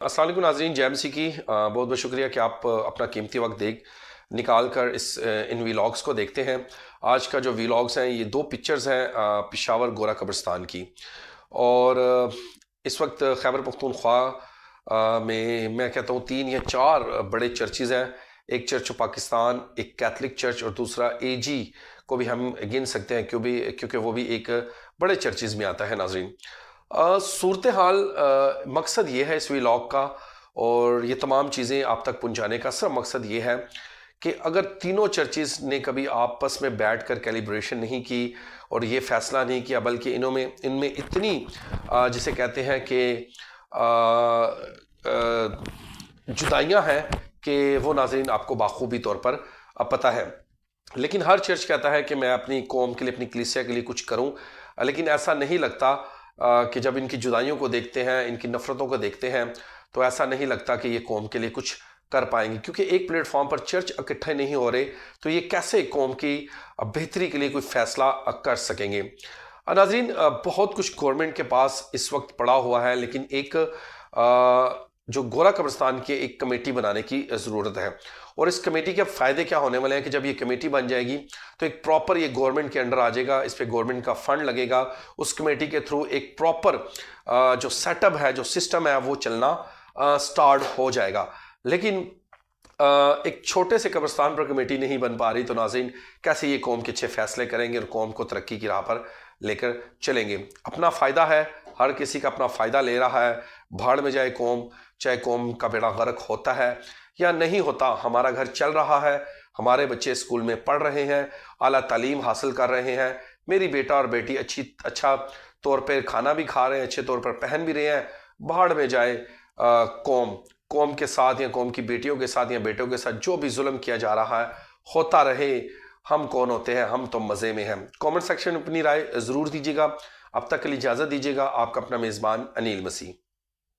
السلام علیکم ناظرین، جے ایم سی کی بہت بہت شکریہ کہ آپ اپنا قیمتی وقت نکال کر ان ویلاگس کو دیکھتے ہیں۔ آج کا جو ویلاگس ہیں یہ دو پکچرز ہیں پشاور گورا قبرستان کی، اور اس وقت خیبر پختونخوا میں کہتا ہوں 3 یا 4 بڑے چرچز ہیں۔ ایک چرچ پاکستان، ایک کیتھولک چرچ، اور دوسرا اے جی کو بھی ہم گن سکتے ہیں کیونکہ وہ بھی ایک بڑے چرچز میں آتا ہے۔ ناظرین، صورتحال مقصد یہ ہے اس ویلاگ کا، اور یہ تمام چیزیں آپ تک پہنچانے کا صرف مقصد یہ ہے کہ اگر تینوں چرچز نے کبھی آپس میں بیٹھ کر کیلیبریشن نہیں کی اور یہ فیصلہ نہیں کیا، بلکہ ان میں اتنی جسے کہتے ہیں کہ جدائیاں ہیں کہ وہ ناظرین آپ کو بخوبی طور پر پتہ ہے۔ لیکن ہر چرچ کہتا ہے کہ میں اپنی قوم کے لیے، اپنی کلیسیا کے لیے کچھ کروں، لیکن ایسا نہیں لگتا کہ جب ان کی جدائیوں کو دیکھتے ہیں، ان کی نفرتوں کو دیکھتے ہیں، تو ایسا نہیں لگتا کہ یہ قوم کے لیے کچھ کر پائیں گے، کیونکہ ایک پلیٹ فارم پر چرچ اکٹھے نہیں ہو رہے تو یہ کیسے قوم کی بہتری کے لیے کوئی فیصلہ کر سکیں گے۔ ناظرین، بہت کچھ گورنمنٹ کے پاس اس وقت پڑا ہوا ہے، لیکن ایک جو گورا قبرستان کی ایک کمیٹی بنانے کی ضرورت ہے، اور اس کمیٹی کے فائدے کیا ہونے والے ہیں کہ جب یہ کمیٹی بن جائے گی تو ایک پراپر یہ گورنمنٹ کے انڈر آ جائے گا، اس پہ گورنمنٹ کا فنڈ لگے گا، اس کمیٹی کے تھرو ایک پراپر جو سیٹ اپ ہے، جو سسٹم ہے، وہ چلنا سٹارٹ ہو جائے گا۔ لیکن ایک چھوٹے سے قبرستان پر کمیٹی نہیں بن پا رہی تو ناظرین کیسے یہ قوم کے اچھے فیصلے کریں گے اور قوم کو ترقی کی راہ پر لے کر چلیں گے؟ اپنا فائدہ ہے، ہر کسی کا اپنا فائدہ لے رہا ہے، بھاڑ میں جائے قوم، چاہے قوم کا بیڑا غرق ہوتا ہے یا نہیں ہوتا، ہمارا گھر چل رہا ہے، ہمارے بچے اسکول میں پڑھ رہے ہیں، اعلیٰ تعلیم حاصل کر رہے ہیں، میری بیٹا اور بیٹی اچھا طور پہ کھانا بھی کھا رہے ہیں، اچھے طور پر پہن بھی رہے ہیں۔ بھاڑ میں جائے قوم کے ساتھ یا قوم کی بیٹیوں کے ساتھ یا بیٹوں کے ساتھ جو بھی ظلم کیا جا رہا ہے ہوتا رہے، ہم کون ہوتے ہیں، ہم تو مزے میں ہیں۔ کامنٹ سیکشن میں اپنی رائے ضرور دیجیے گا۔ اب تک کے لیے اجازت دیجیے گا، آپ کا اپنا میزبان انیل مسیح۔